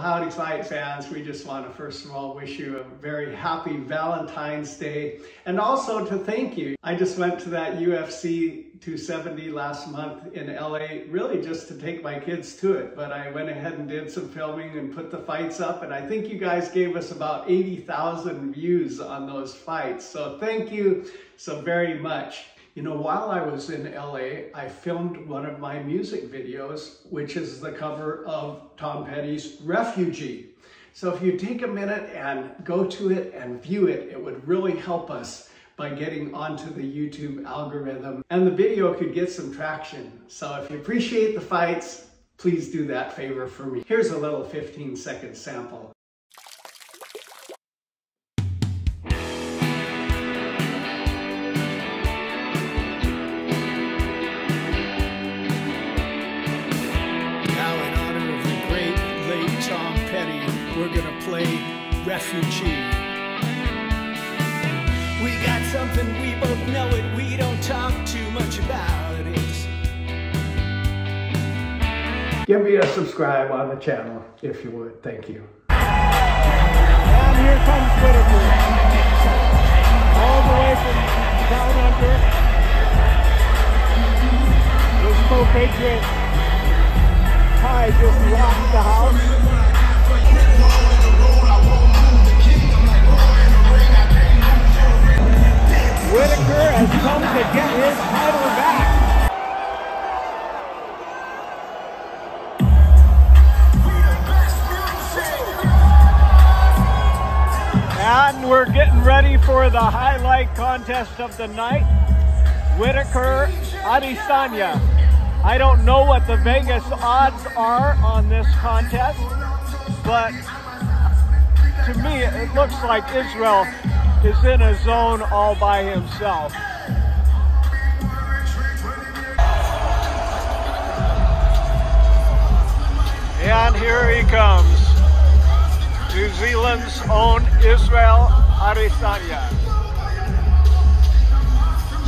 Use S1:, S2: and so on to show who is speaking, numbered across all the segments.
S1: Howdy Fight fans, we just want to first of all wish you a very happy Valentine's Day, and also to thank you. I just went to that UFC 270 last month in LA, really just to take my kids to it, but I went ahead and did some filming and put the fights up, and I think you guys gave us about 80,000 views on those fights, so thank you so very much. You know, while I was in LA, I filmed one of my music videos, which is the cover of Tom Petty's Refugee. So if you take a minute and go to it and view it, it would really help us by getting onto the YouTube algorithm, and the video could get some traction. So if you appreciate the fights, please do that favor for me. Here's a little 15-second sample. We're gonna play Refugee. We got something, we both know it, we don't talk too much about it. Give me a subscribe on the channel if you would, thank you.
S2: And here comes Whittaker, all the way from down under. This co-patriot Ty just rocked the house. Whittaker has come to get his title back. And we're getting ready for the highlight contest of the night. Whittaker, Adesanya. I don't know what the Vegas odds are on this contest, but to me it looks like Israel is in a zone all by himself. And here he comes. New Zealand's own Israel Adesanya.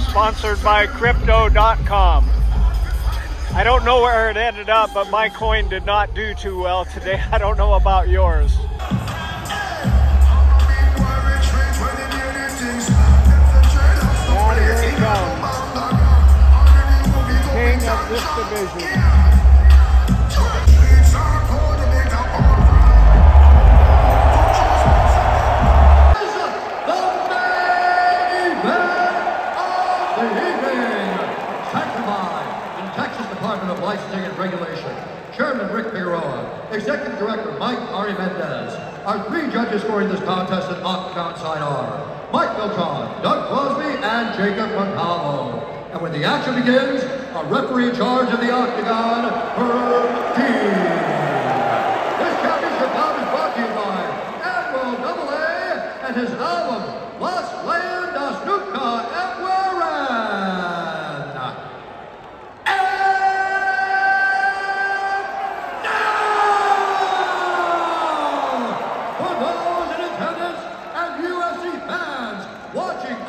S2: Sponsored by Crypto.com. I don't know where it ended up, but my coin did not do too well today. I don't know about yours. And here he comes. King of this division.
S3: Licensing and Regulation, Chairman Rick Figueroa, Executive Director Mike Ari Mendez. Our three judges scoring this contest at octagon side are Mike Beltran, Doug Crosby, and Jacob Montalvo. And when the action begins, a referee in charge of the octagon, Herb T. This championship bout is brought to you by Admiral AA and his album, Las Leyendas Nunca Mueren.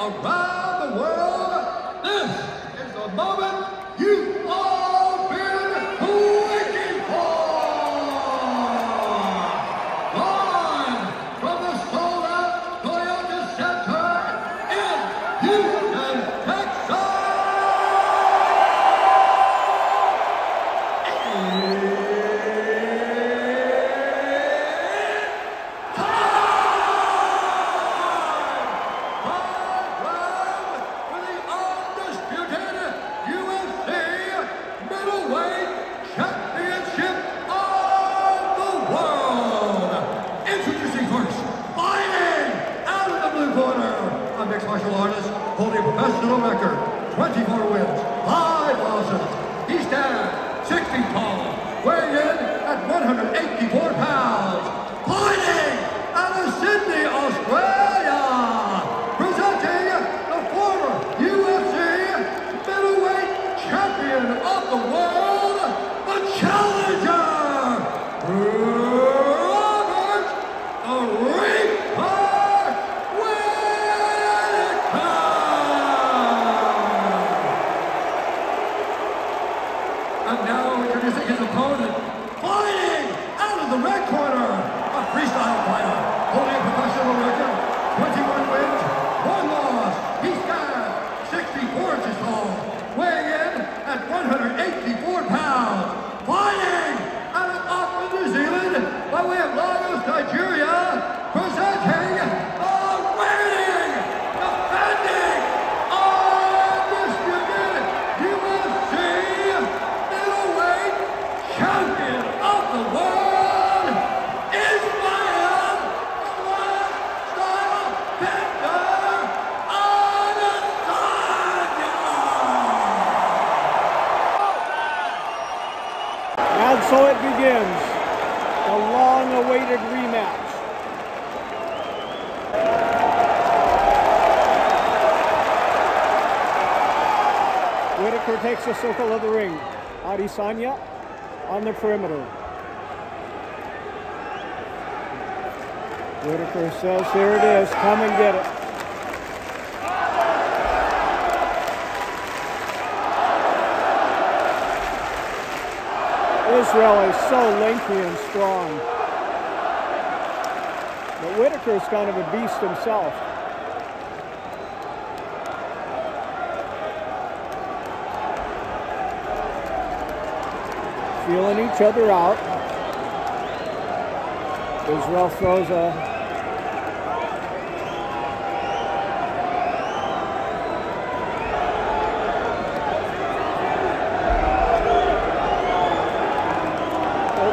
S3: Around the world, this is the moment you've all been waiting for! Live from the sold-out Toyota Center in Houston, Texas! Mixed martial artist holding a professional record, 24 wins, 5 losses. He stands 6 feet tall, weighing in at 184 pounds. Fighting out of Sydney, Australia, presenting the former UFC middleweight champion of the world, the challenger, Robert the Reaper. And now introducing his opponent, fighting out of the red corner,
S2: And so it begins, the long-awaited rematch. Whittaker takes a circle of the ring. Adesanya on the perimeter. Whittaker says, here it is, come and get it. Israel is so lengthy and strong. But Whittaker's kind of a beast himself. Feeling each other out. Israel throws a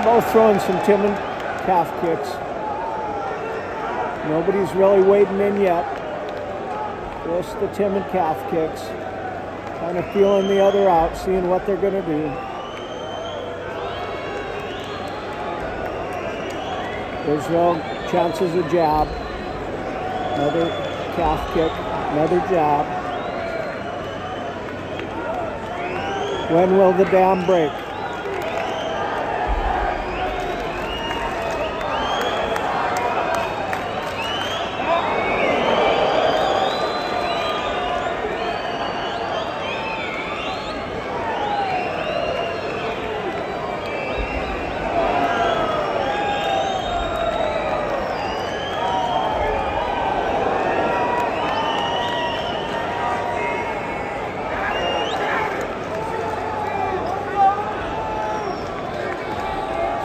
S2: both throwing some timid calf kicks. Nobody's really wading in yet. Just the timid calf kicks. Kind of feeling the other out, seeing what they're going to do. Israel chances a jab. Another calf kick. Another jab. When will the dam break?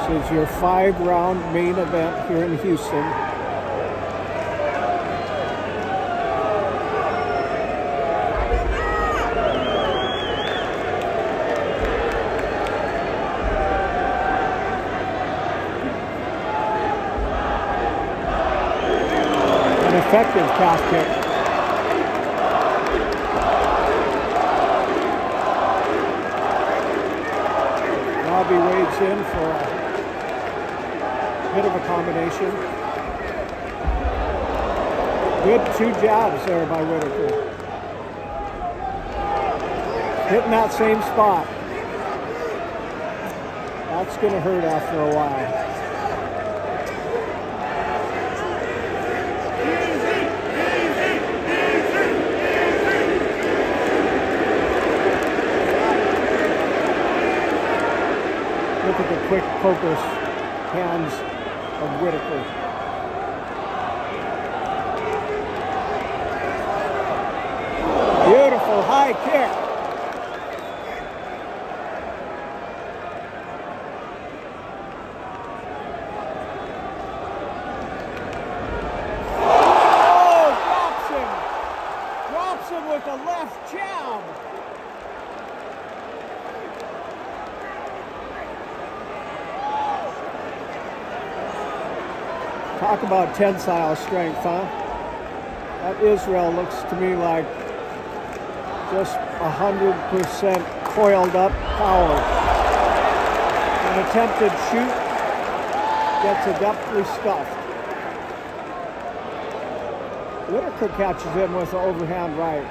S2: This is your 5-round main event here in Houston. An effective calf kick. Robbie wades in for a bit of a combination. Good 2 jabs there by Whittaker. Hitting that same spot. That's going to hurt after a while. Look at the quick poker hands of Whittaker. Beautiful high kick. Oh, drops him with a left jab. Talk about tensile strength, huh? That Israel looks to me like just 100% coiled up power. An attempted shoot gets adeptly stuffed. Whittaker catches him with the overhand right.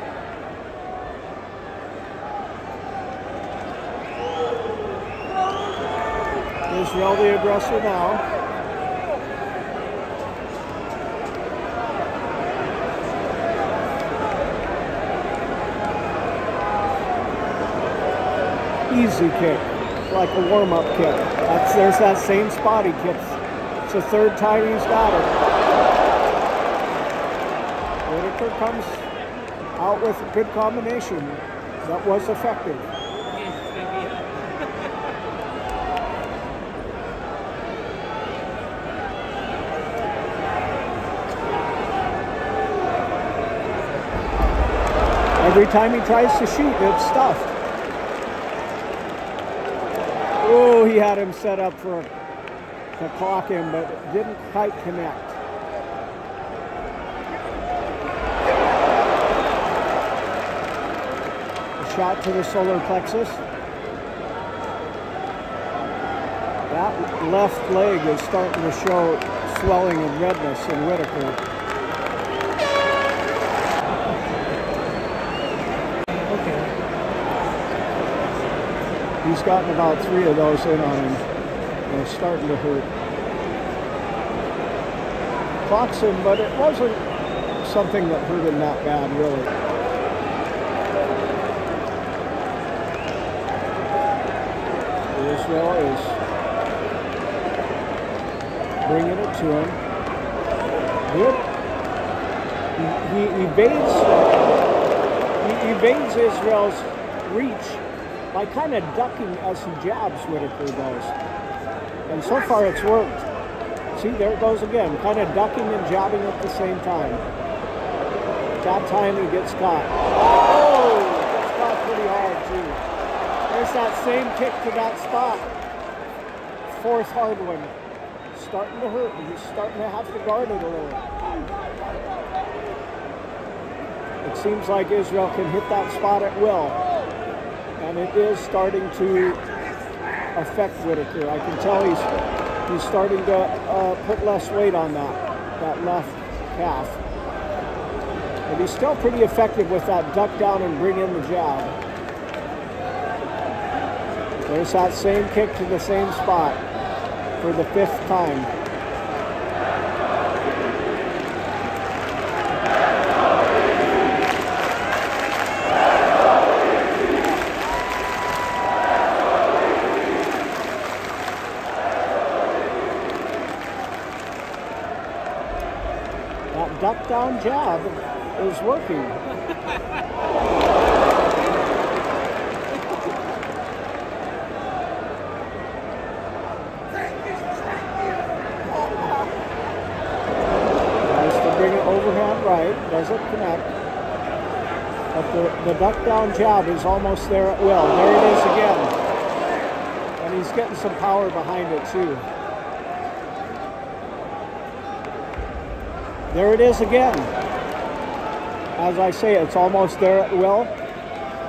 S2: Israel the aggressor now. Easy kick, like a warm-up kick. There's that same spot he kicks. It's the 3rd time he's got it. Whittaker comes out with a good combination that was effective. Every time he tries to shoot, it's stuffed. Oh, he had him set up to clock him, but didn't quite connect. A shot to the solar plexus. That left leg is starting to show swelling and redness in Whittaker. Okay. He's gotten about 3 of those in on him. And it's starting to hurt. Clocks him, but it wasn't something that hurt him that bad, really. Israel is bringing it to him. Good. He evades Israel's reach by kind of ducking as he jabs, Whittaker does. And so far it's worked. See, there it goes again, kind of ducking and jabbing at the same time. That time he gets caught. Oh, gets caught pretty hard too. There's that same kick to that spot. 4th hard one. Starting to hurt. He's starting to have to guard it a little. It seems like Israel can hit that spot at will. And it is starting to affect Whittaker. I can tell he's starting to put less weight on that left calf. But he's still pretty effective with that duck down and bring in the jab. There's that same kick to the same spot for the 5th time. That duck down jab is working. Overhand right, doesn't connect. But the duck down jab is almost there at will. There it is again. And he's getting some power behind it too. There it is again. As I say, it's almost there at will.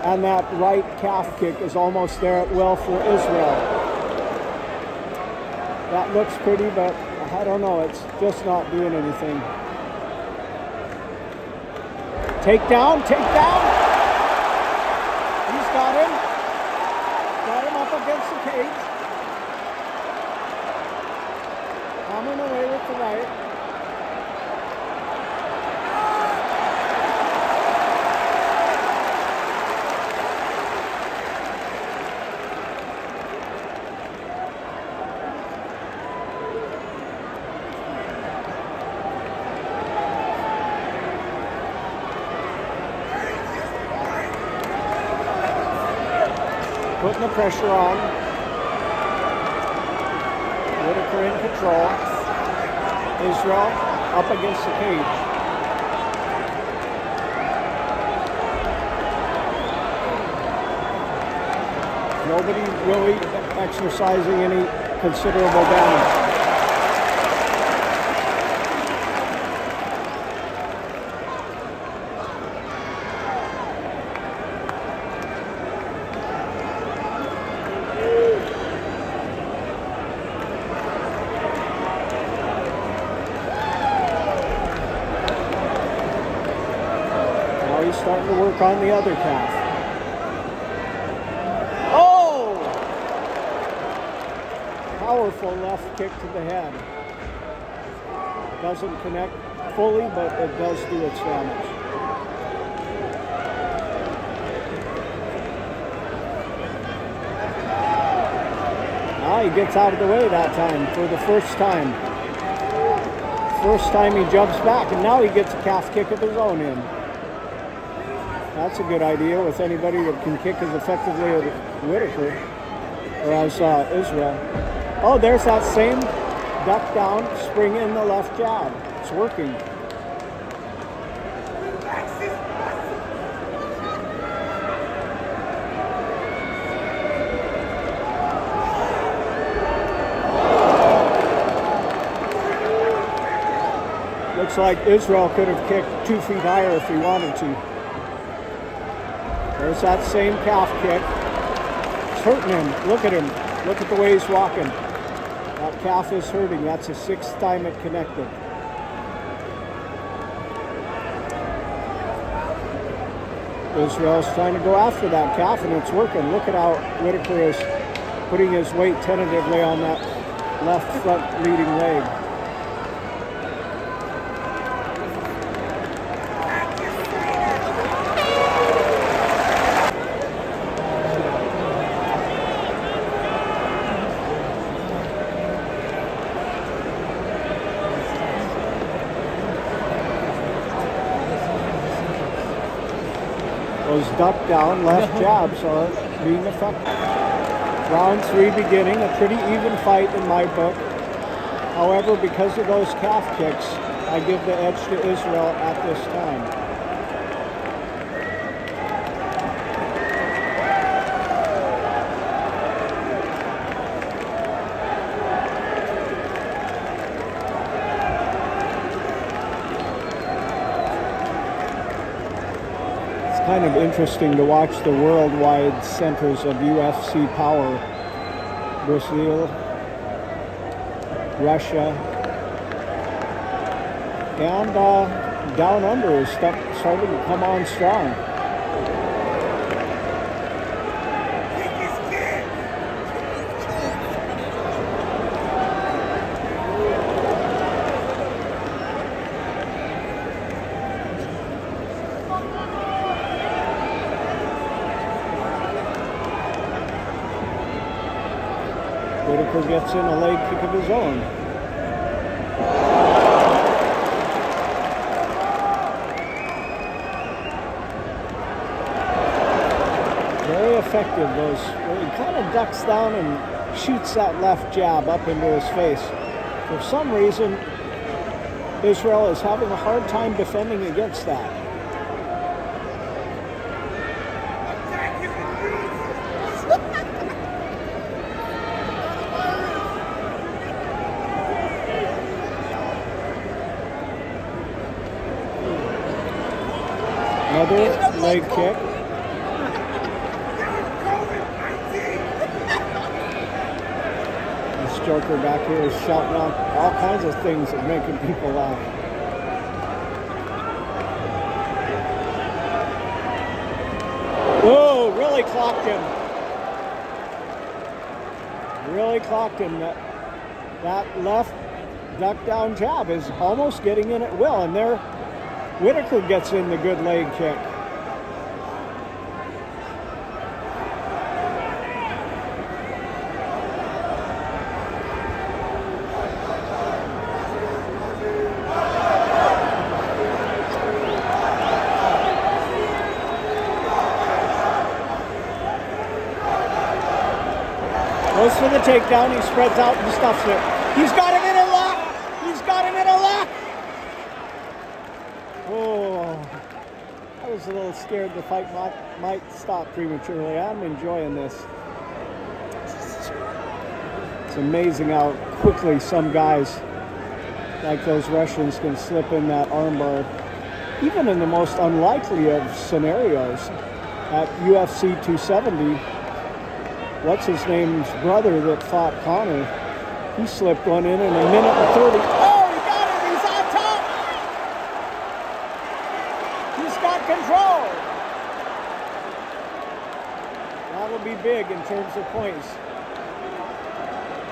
S2: And that right calf kick is almost there at will for Israel. That looks pretty, but I don't know, it's just not doing anything. Takedown, takedown. He's got him. Got him up against the cage. Coming away with the right. Putting the pressure on. Whittaker in control. Israel up against the cage. Nobody really exercising any considerable damage. Starting to work on the other calf. Oh! Powerful left kick to the head. Doesn't connect fully, but it does do its damage. Ah, he gets out of the way that time for the first time. First time he jumps back, and now he gets a calf kick of his own in. That's a good idea with anybody that can kick as effectively as Whittaker, or as Israel. Oh, there's that same duck down, spring in the left jab. It's working. Looks like Israel could have kicked 2 feet higher if he wanted to. There's that same calf kick. It's hurting him. Look at him. Look at the way he's walking. That calf is hurting. That's the 6th time it connected. Israel's trying to go after that calf, and it's working. Look at how Whittaker is putting his weight tentatively on that left front leading leg. Those duck down left jabs are being effective. Round 3 beginning, a pretty even fight in my book. However, because of those calf kicks, I give the edge to Israel at this time. Kind of interesting to watch the worldwide centers of UFC power. Brazil, Russia, and down under is starting to come on strong. Whittaker gets in a leg kick of his own. Very effective. He kind of ducks down and shoots that left jab up into his face. For some reason, Israel is having a hard time defending against that. Another leg kick. This Joker back here is shouting out all kinds of things that are making people laugh. Whoa, really clocked him. Really clocked him. That left duck down jab is almost getting in at will, and there Whittaker gets in the good leg kick. Goes for the takedown, he spreads out and stuffs it. He's got him in a lock! He's got him in a lock! Oh, I was a little scared the fight might stop prematurely. I'm enjoying this. It's amazing how quickly some guys like those Russians can slip in that armbar, even in the most unlikely of scenarios. At UFC 270, what's his name's brother that fought Connor, he slipped one in a minute and 30. Oh, he got it! He's on top! He's got control! That'll be big in terms of points.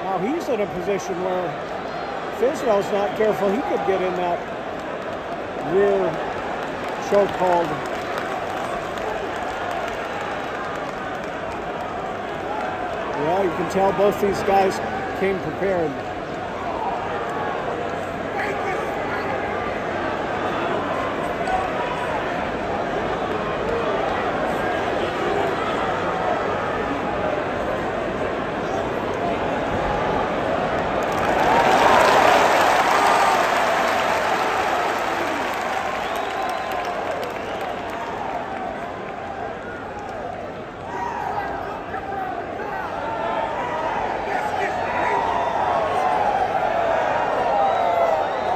S2: Now he's in a position where if Israel's not careful, he could get in that rear chokehold. Well, you can tell both these guys came prepared.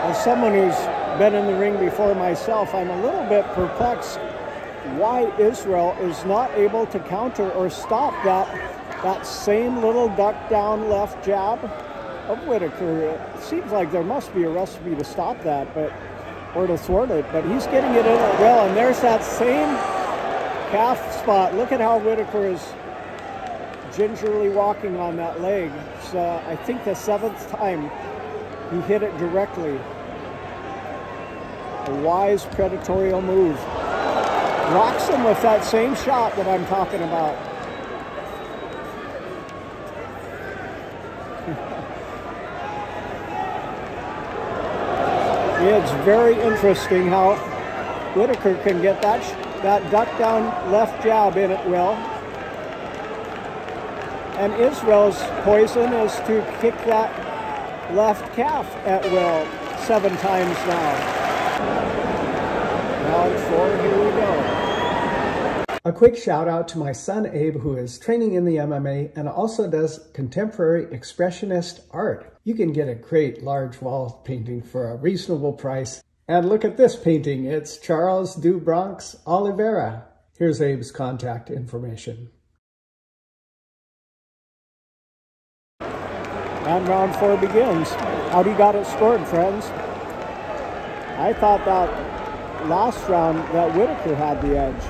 S2: As someone who's been in the ring before myself, I'm a little bit perplexed why Israel is not able to counter or stop that same little duck down left jab of Whittaker. It seems like there must be a recipe to stop that, or to thwart it, but he's getting it in at will, and there's that same calf spot. Look at how Whittaker is gingerly walking on that leg. It's, I think, the 7th time he hit it directly. A wise predatorial move. Rocks him with that same shot that I'm talking about. It's very interesting how Whittaker can get that duck down left jab in at will. And Israel's poison is to kick that left calf at will 7 times now. Round 4, here we go.
S1: A quick shout out to my son Abe, who is training in the MMA and also does contemporary expressionist art. You can get a great large wall painting for a reasonable price. And look at this painting. It's Charles Du Bronx Oliveira. Here's Abe's contact information.
S2: And round 4 begins. How'd you got it scored, friends? I thought that last round that Whittaker had the edge.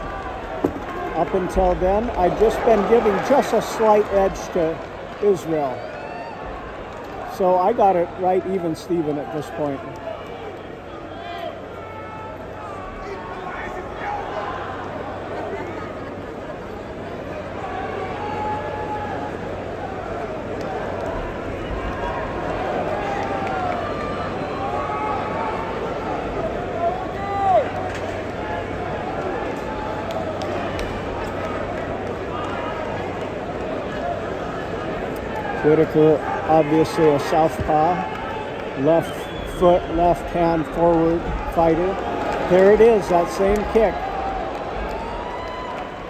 S2: Up until then, I'd just been giving just a slight edge to Israel. So I got it right even Steven at this point. Whittaker, obviously a southpaw, left foot, left hand forward fighter. There it is, that same kick.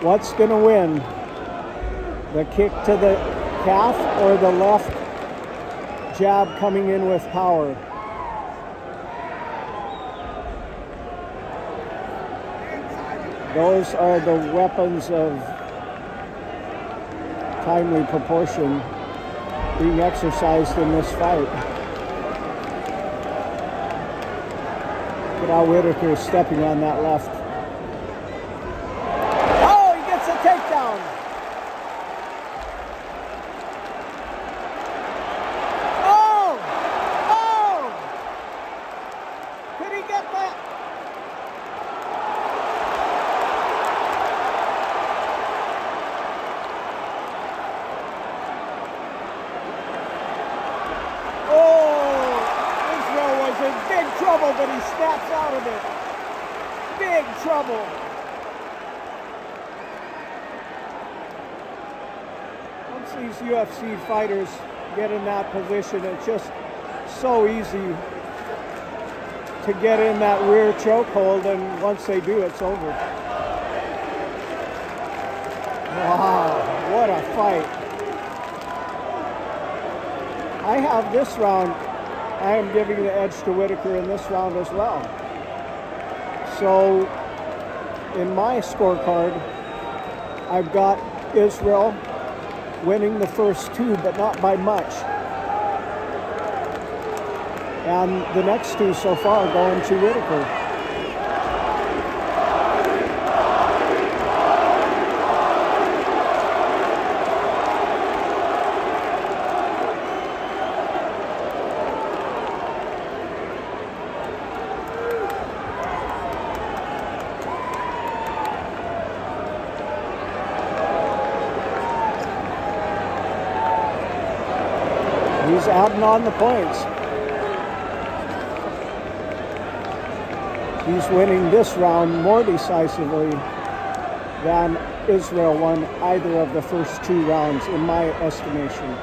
S2: What's going to win? The kick to the calf or the left jab coming in with power? Those are the weapons of timely proportion being exercised in this fight. Look at how Whittaker is stepping on that left. Oh, he gets a takedown! Oh! Oh! Could he get that? But he snaps out of it. Big trouble. Once these UFC fighters get in that position, it's just so easy to get in that rear chokehold, and once they do, it's over. Wow, what a fight. I have this round. I am giving the edge to Whittaker in this round as well. So in my scorecard, I've got Israel winning the first 2, but not by much. And the next 2 so far going to Whittaker. He's adding on the points. He's winning this round more decisively than Israel won either of the first 2 rounds, in my estimation.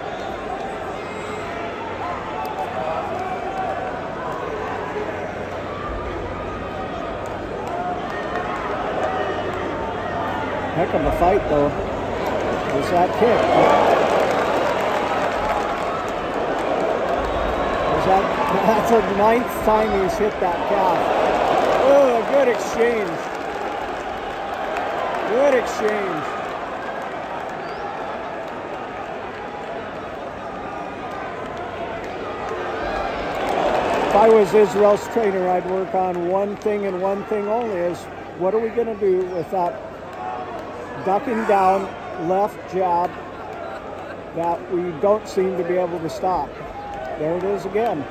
S2: Heck of a fight, though. There's that kick. That's the 9th time he's hit that calf. Oh, good exchange. Good exchange. If I was Israel's trainer, I'd work on one thing and one thing only, is what are we going to do with that ducking down left jab that we don't seem to be able to stop. There it is again.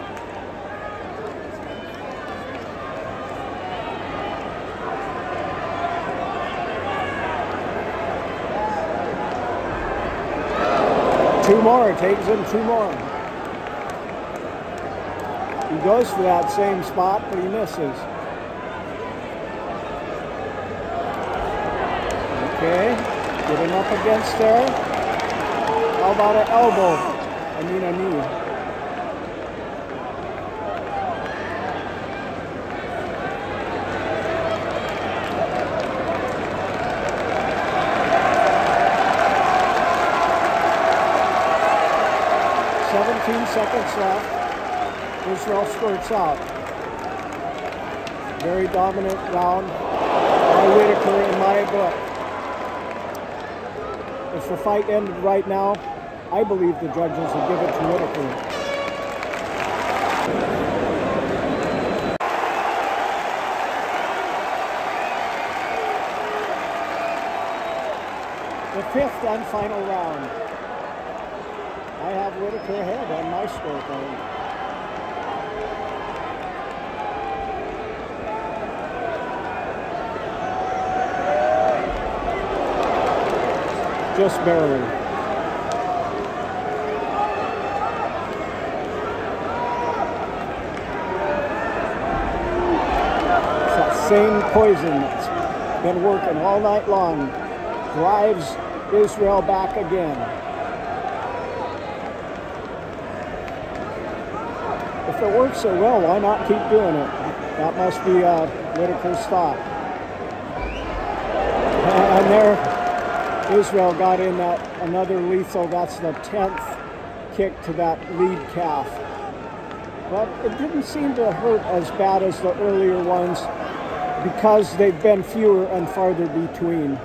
S2: Two more, takes him two more. He goes for that same spot, but he misses. Okay, get him up against there. How about an elbow? I mean a knee. Seconds left. Israel squirts out. Very dominant round by Whittaker in my book. If the fight ended right now, I believe the judges would give it to Whittaker. The fifth and final round. I have Whittaker ahead on my scorecard. Just barely. It's that same poison that's been working all night long. Drives Israel back again. If it works so well, why not keep doing it? That must be Whittaker's stop. And there, Israel got in that another lethal. That's the 10th kick to that lead calf. But it didn't seem to hurt as bad as the earlier ones because they've been fewer and farther between.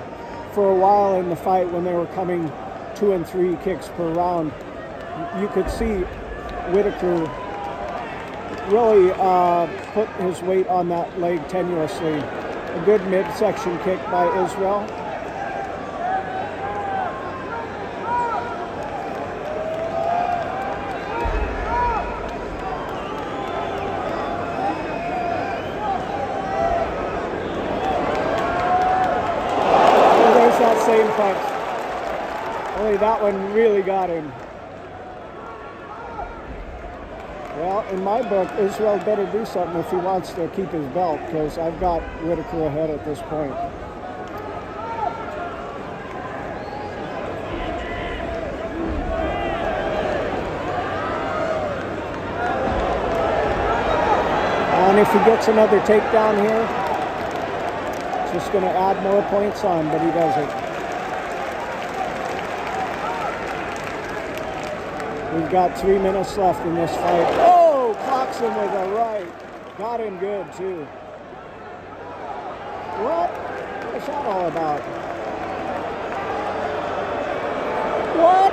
S2: For a while in the fight, when they were coming 2 and 3 kicks per round, you could see Whittaker really put his weight on that leg tenuously. A good midsection kick by Israel. And there's that same punch. Only that one really got him. Well, in my book, Israel better do something if he wants to keep his belt, because I've got Whittaker ahead at this point. And if he gets another takedown here, it's just going to add more points on, but he doesn't. We've got 3 minutes left in this fight. Oh, clocks him with a right. Got him good, too. What? What's that all about? What?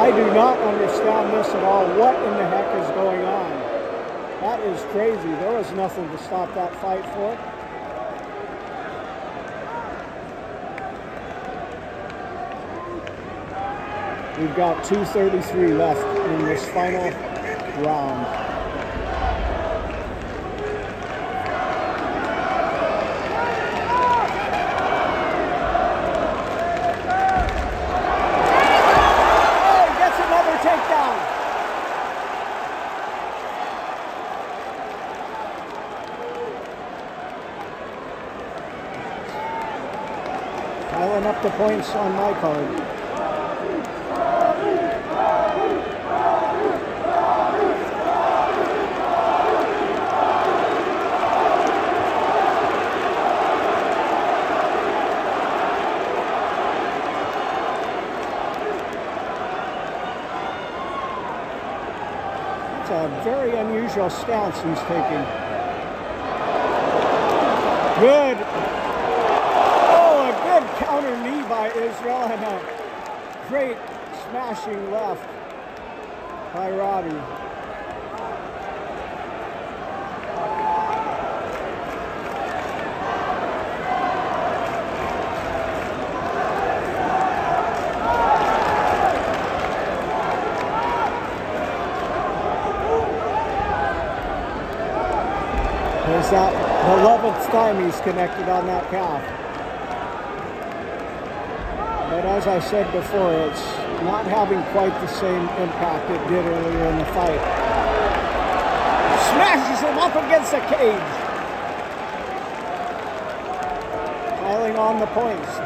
S2: I do not understand this at all. What in the heck is going on? That is crazy. There was nothing to stop that fight for. We've got 2:33 left in this final round. Oh, he gets another takedown. Piling up the points on my card. It's a very unusual stance he's taking. Good. Oh, a good counter knee by Israel and a great smashing left. by Robbie. There's that 11th time he's connected on that calf. But as I said before, it's not having quite the same impact it did earlier in the fight. Smashes him up against the cage. Piling on the points.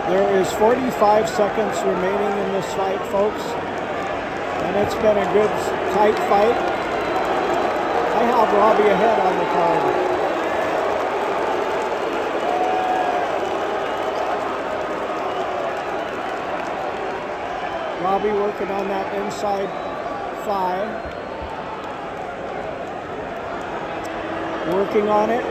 S2: There is 45 seconds remaining in this fight, folks. And it's been a good, tight fight. I have Robbie ahead on the card. Robbie working on that inside thigh. Working on it.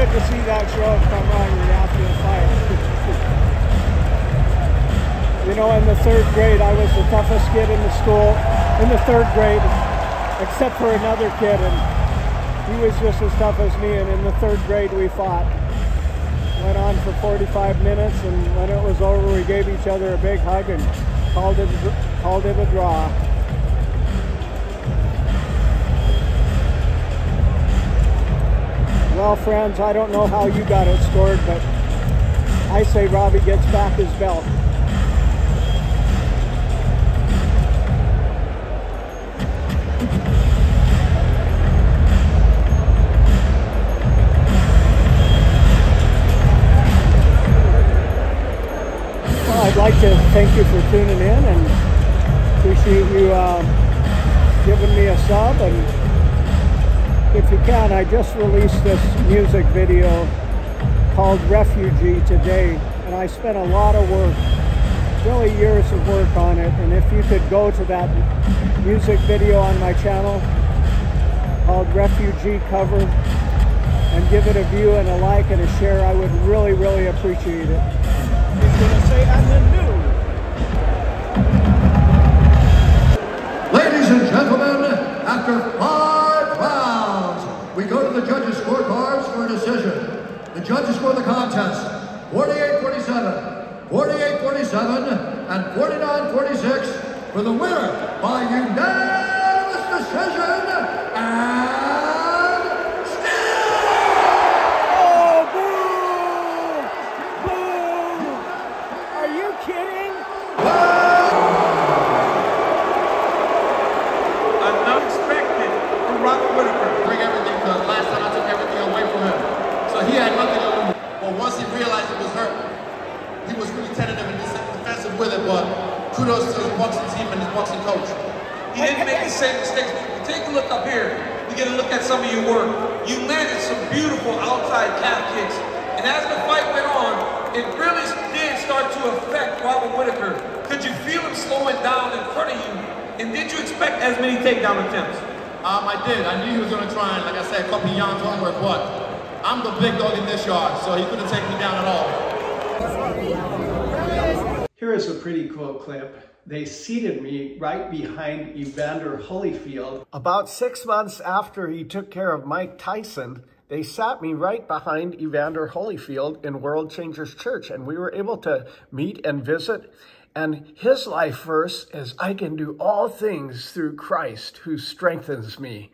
S2: To see that show of camaraderie after the fight. You know, in the 3rd grade, I was the toughest kid in the school, in the 3rd grade, except for another kid, and he was just as tough as me, and in the 3rd grade we fought. Went on for 45 minutes, and when it was over, we gave each other a big hug and called it a draw. Well, friends, I don't know how you got it scored, but I say Robbie gets back his belt. Well, I'd like to thank you for tuning in and appreciate you giving me a sub. And if you can, I just released this music video called Refugee today, and I spent a lot of work, really years of work on it. And if you could go to that music video on my channel called Refugee Cover and give it a view and a like and a share, I would really, really appreciate it. He's going to say, and the new.
S3: Ladies and gentlemen, after 5 rounds, we go to the judges' scorecards for a decision. The judges score the contest 48-47, 48-47, and 49-46 for the winner by unanimous decision, and still!
S2: Oh, boo! Boo! Are you kidding?
S4: Unexpected from Robert Whittaker.
S5: Bring everything, because last time I took everything away from him. So he had nothing to lose. But once he realized it was hurt, he was really tentative and defensive with it, but kudos to his boxing team and his boxing coach.
S4: He didn't make the same mistakes. Take a look up here. You get a look at some of your work. You landed some beautiful outside calf kicks. And as the fight went on, it really did start to affect Robert Whittaker. Could you feel him slowing down in front of you? And did you expect as many takedown attempts?
S5: I did. I knew he was going to try and, like I said, copy Jan's homework, but I'm the big dog in this yard, so he couldn't take me down at all.
S1: Here is a pretty cool clip. They seated me right behind Evander Holyfield. About 6 months after he took care of Mike Tyson, they sat me right behind Evander Holyfield in World Changers Church, and we were able to meet and visit. And his life verse is, I can do all things through Christ who strengthens me.